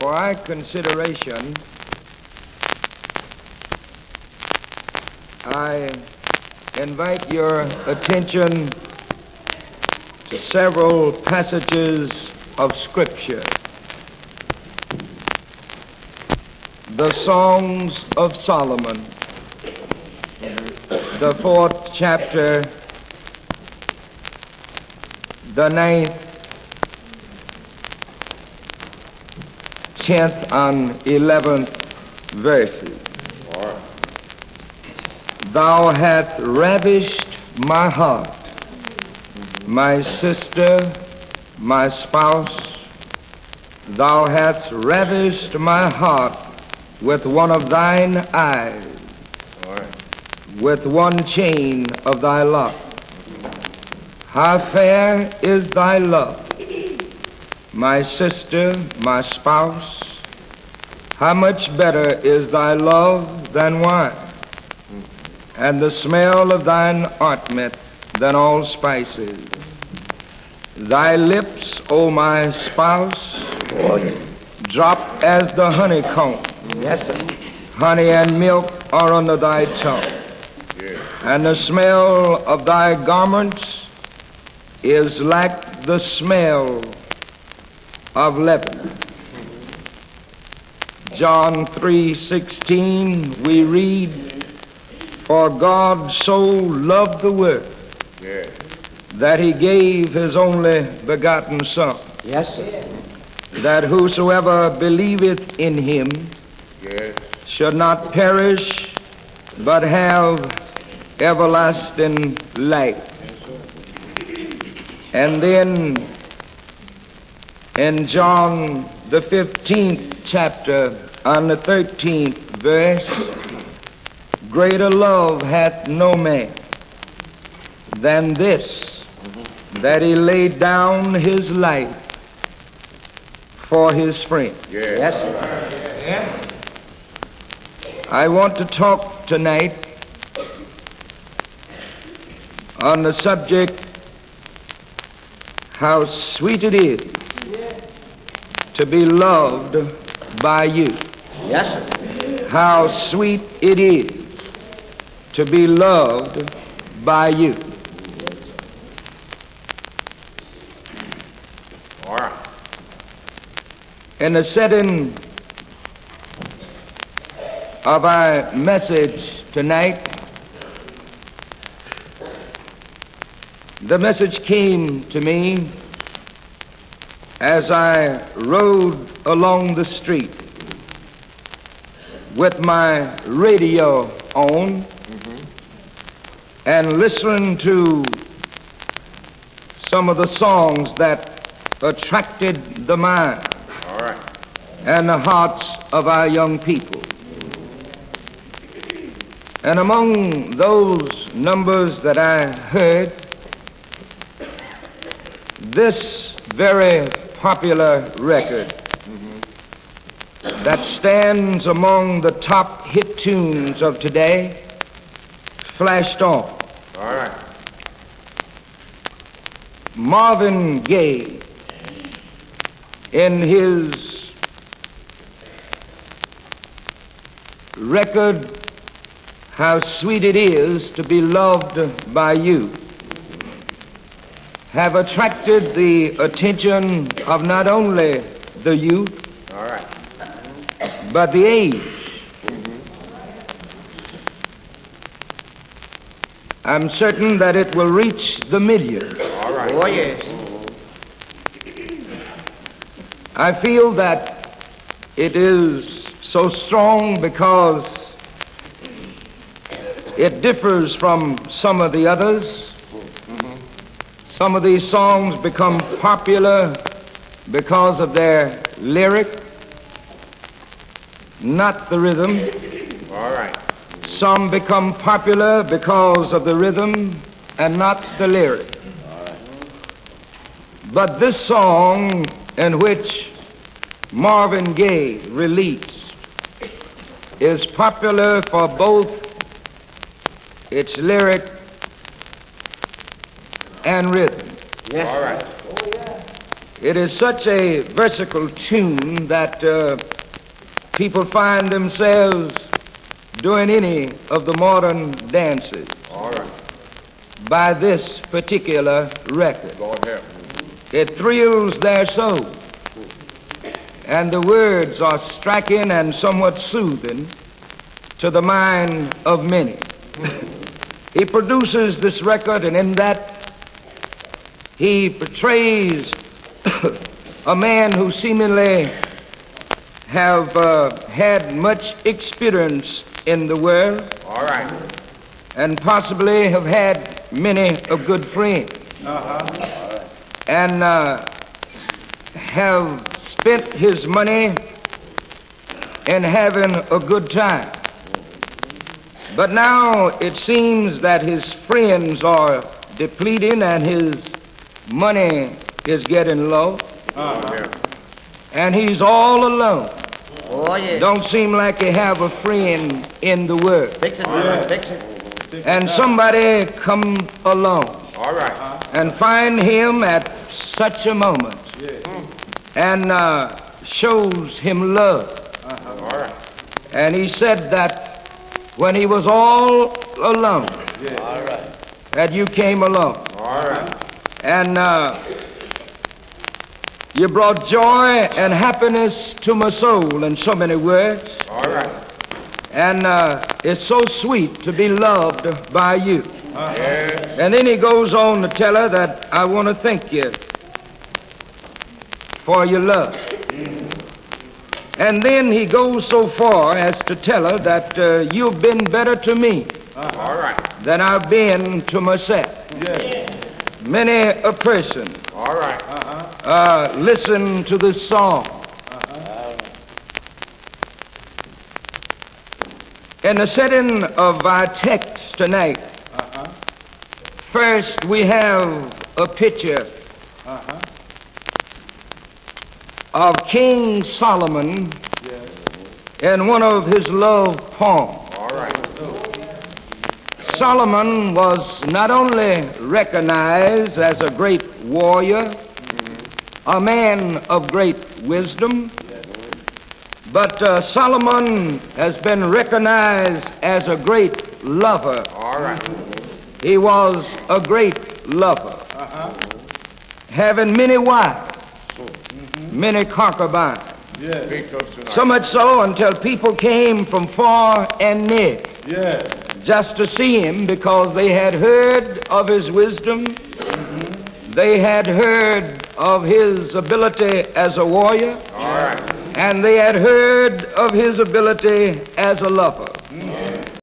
For our consideration, I invite your attention to several passages of Scripture. The Songs of Solomon, the 4th chapter, the 9th, 10th, and 11th verses. Thou hast ravished my heart, my sister, my spouse. Thou hast ravished my heart with one of thine eyes, with one chain of thy love. How fair is thy love, my sister, my spouse. How much better is thy love than wine, and the smell of thine ointment than all spices. Thy lips, O my spouse, drop as the honeycomb. Yes, sir. Honey and milk are under thy tongue, and the smell of thy garments is like the smell of Lebanon. John 3:16, we read, For God so loved the world that he gave his only begotten Son, Yes, sir. that whosoever believeth in him should not perish, but have everlasting life. And then in John the 15th chapter and the 13th verse, greater love hath no man than this, that he laid down his life for his friend. Yes, sir. I want to talk tonight on the subject, how sweet it is to be loved by you. Yes, sir. How sweet it is to be loved by you. All right. In the setting of our message tonight, the message came to me as I rode along the street with my radio on and listening to some of the songs that attracted the mind and the hearts of our young people. And among those numbers that I heard, this very popular record that stands among the top hit tunes of today flashed on. All right. Marvin Gaye, in his record, How Sweet It Is to Be Loved by You, have attracted the attention of not only the youth, but the age. I'm certain that it will reach the millions. All right. Oh, yes. I feel that it is so strong because it differs from some of the others. Some of these songs become popular because of their lyric, not the rhythm. All right. Some become popular because of the rhythm and not the lyric. But this song, in which Marvin Gaye released, is popular for both its lyric and rhythm. Yes. All right. It is such a versatile tune that people find themselves doing any of the modern dances. All right. By this particular record. Lord help. It thrills their soul, and the words are striking and somewhat soothing to the mind of many. He produces this record, and in that he portrays a man who seemingly have had much experience in the world. All right. And possibly have had many a good friend. And have spent his money in having a good time. But now it seems that his friends are depleting and his money is getting low. And he's all alone. Oh, yeah. Don't seem like he have a friend in the world. Fix it, brother. Fix it. And somebody come along All right. and find him at such a moment and shows him love. All right. And he said that when he was all alone, that you came along. All right. And you brought joy and happiness to my soul in so many words. All right. And it's so sweet to be loved by you. Yes. And then he goes on to tell her that I want to thank you for your love. And then he goes so far as to tell her that you've been better to me All right. than I've been to myself. Many a person All right. listen to this song. In the setting of our text tonight, first we have a picture of King Solomon in one of his love poems. All right. Solomon was not only recognized as a great warrior, a man of great wisdom, but Solomon has been recognized as a great lover. All right. He was a great lover, having many wives, many concubines. Speak to us tonight. So much so until people came from far and near just to see him because they had heard of his wisdom. They had heard of his ability as a warrior. All right. And they had heard of his ability as a lover.